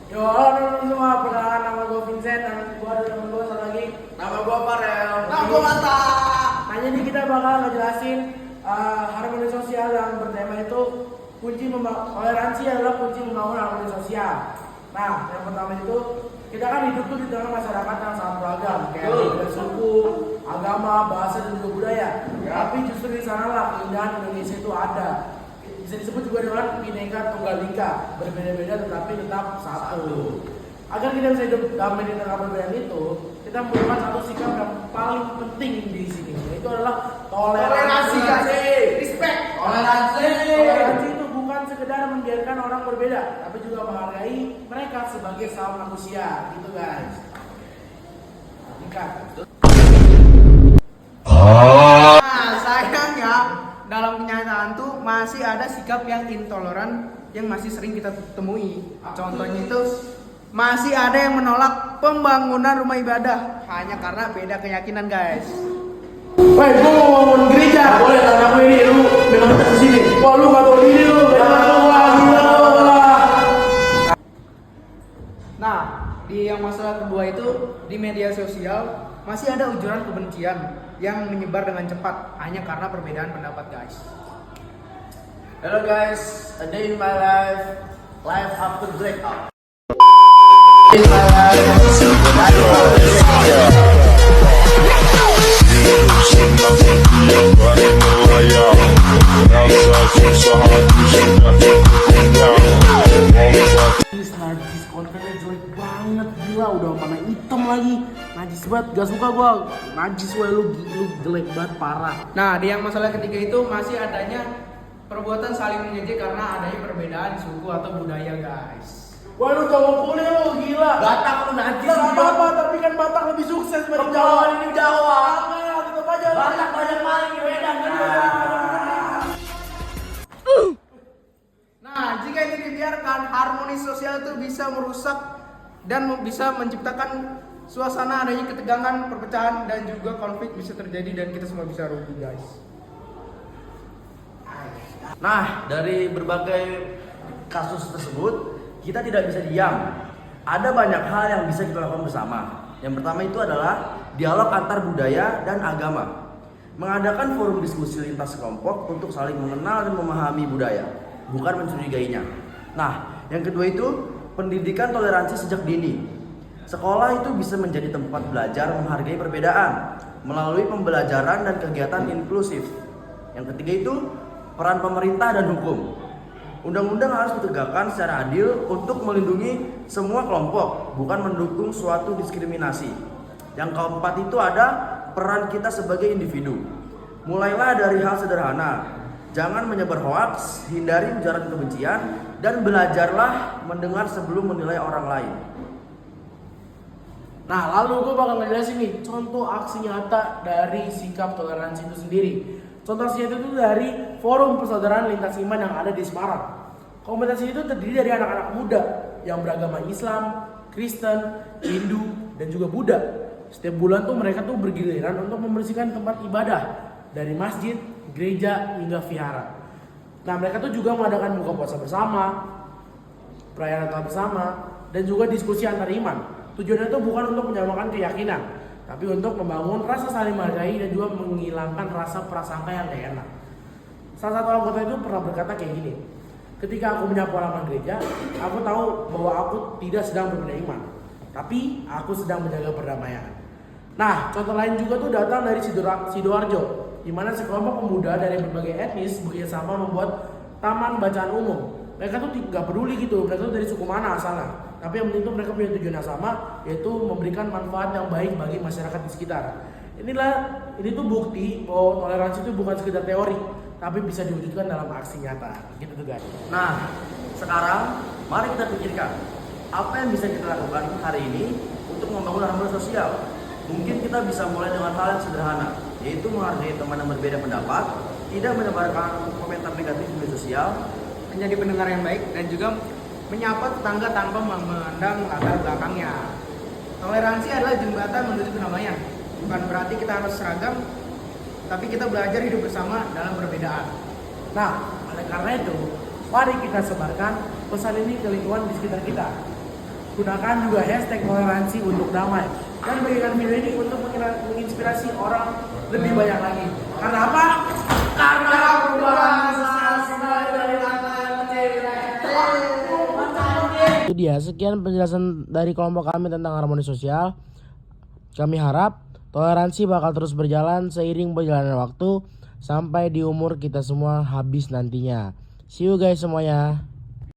Yo, halo teman-teman semua, perkenalkan nama gue Vincent, dan gue ada teman gue satu lagi. Nama gua Farel. Nama gue Mata. Nah, jadi kita bakal ngejelasin harmoni sosial yang bertema itu toleransi adalah kunci membangun harmoni sosial. Nah, yang pertama itu kita kan hidup tuh di tengah masyarakat yang sangat beragam, kayak beda suku, agama, bahasa dan juga budaya. Tapi justru di sanalah keindahan Indonesia itu ada. Bisa disebut juga dengan Bhinneka Tunggal Ika, berbeda-beda tetapi tetap satu. Agar kita bisa hidup damai di tengah perbedaan itu, kita memerlukan satu sikap yang paling penting di sini, yaitu adalah toleransi. Respect. Toleransi itu bukan sekedar membiarkan orang berbeda, tapi juga menghargai mereka sebagai sama manusia, gitu guys. Ikat. Nah, sayangnya dalam kenyataan tuh masih ada sikap yang intoleran yang masih sering kita temui. Contohnya itu masih ada yang menolak pembangunan rumah ibadah hanya karena beda keyakinan, guys. Woi, gua mau bangun gereja. Boleh tanah gue ini, lu memang di sini. Wah, lu nggak tahu diri lu. Nah, di yang masalah kedua itu di media sosial masih ada ujaran kebencian yang menyebar dengan cepat hanya karena perbedaan pendapat, guys. Hello guys, a day in my life after breakup. In my life. Najis kontennya jelek banget, gila udah warna hitam lagi. Najis banget, gak suka gua. Najis lu jelek banget parah. Nah, di yang masalah ketiga itu masih adanya perbuatan saling mengejek karena adanya perbedaan suku atau budaya, guys. Wah, lu cowok kulit lu gila. Batak lu najis. Gak apa-apa, tapi kan Batak lebih sukses dari Jawa. Jawa ini Jawa. Nah, tetep aja. Batak banyak maling di Medan. Nah, jika ini dibiarkan, harmoni sosial itu bisa merusak dan bisa menciptakan suasana adanya ketegangan, perpecahan, dan juga konflik bisa terjadi dan kita semua bisa rugi, guys. Nah, dari berbagai kasus tersebut, kita tidak bisa diam. Ada banyak hal yang bisa kita lakukan bersama. Yang pertama itu adalah dialog antar budaya dan agama. Mengadakan forum diskusi lintas kelompok untuk saling mengenal dan memahami budaya, bukan mencurigainya. Nah, yang kedua itu pendidikan toleransi sejak dini. Sekolah itu bisa menjadi tempat belajar menghargai perbedaan melalui pembelajaran dan kegiatan inklusif. Yang ketiga itu peran pemerintah dan hukum. Undang-undang harus ditegakkan secara adil untuk melindungi semua kelompok, bukan mendukung suatu diskriminasi. Yang keempat itu ada peran kita sebagai individu. Mulailah dari hal sederhana. Jangan menyebar hoaks, hindari ujaran kebencian, dan belajarlah mendengar sebelum menilai orang lain. Nah, lalu gue bakal ngejelasin nih contoh aksi nyata dari sikap toleransi itu sendiri. Contoh aksi itu dari Forum Persaudaraan Lintas Iman yang ada di Semarang. Komunitas itu terdiri dari anak-anak muda yang beragama Islam, Kristen, Hindu, dan juga Buddha. Setiap bulan tuh mereka tuh bergiliran untuk membersihkan tempat ibadah dari masjid, gereja, hingga vihara. Nah, mereka tuh juga mengadakan buka puasa bersama, perayaan Natal bersama, dan juga diskusi antar iman. Tujuannya itu bukan untuk menyamakan keyakinan, tapi untuk membangun rasa saling menghargai dan juga menghilangkan rasa prasangka yang gak enak. Salah satu anggota itu pernah berkata kayak gini, ketika aku menyapu halaman gereja, aku tahu bahwa aku tidak sedang berbeda iman, tapi aku sedang menjaga perdamaian. Nah, contoh lain juga tuh datang dari Sidoarjo, di mana sekelompok pemuda dari berbagai etnis bekerjasama membuat taman bacaan umum. Mereka tuh nggak peduli gitu, mereka tuh dari suku mana asalnya. Tapi yang penting tuh mereka punya tujuan yang sama, yaitu memberikan manfaat yang baik bagi masyarakat di sekitar. Ini tuh bukti bahwa toleransi itu bukan sekedar teori, tapi bisa diwujudkan dalam aksi nyata. Gitu tuh guys. Nah, sekarang mari kita pikirkan apa yang bisa kita lakukan hari ini untuk membangun harmoni sosial. Mungkin kita bisa mulai dengan hal yang sederhana, yaitu menghargai teman yang berbeda pendapat, tidak menyebarkan komentar negatif di media sosial, Menjadi pendengar yang baik dan juga menyapa tetangga tanpa memandang latar belakangnya. Toleransi adalah jembatan menuju kedamaian. Bukan berarti kita harus seragam, tapi kita belajar hidup bersama dalam perbedaan. Nah, oleh karena itu, mari kita sebarkan pesan ini ke lingkungan di sekitar kita. Gunakan juga hashtag toleransi untuk damai. Dan bagikan video ini untuk menginspirasi orang lebih banyak lagi. Karena apa? Karena perubahan itu dia, sekian penjelasan dari kelompok kami tentang harmoni sosial. Kami harap toleransi bakal terus berjalan seiring perjalanan waktu sampai di umur kita semua habis nantinya. See you guys semuanya.